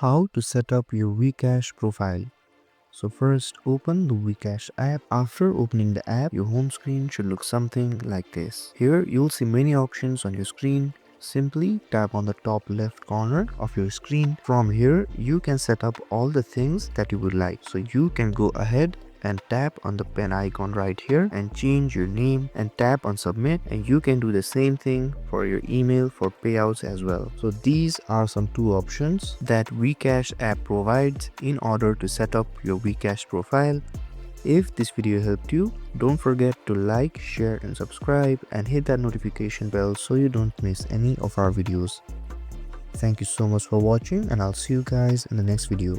How to set up your WeCash profile. So first open the WeCash app. After opening the app, your home screen should look something like this. Here you'll see many options on your screen. Simply tap on the top left corner of your screen. From here you can set up all the things that you would like. So you can go ahead and tap on the pen icon right here and change your name and tap on submit, and you can do the same thing for your email for payouts as well. So these are some two options that WeCash app provides in order to set up your WeCash profile. If this video helped you, don't forget to like, share and subscribe and hit that notification bell so you don't miss any of our videos. Thank you so much for watching, and I'll see you guys in the next video.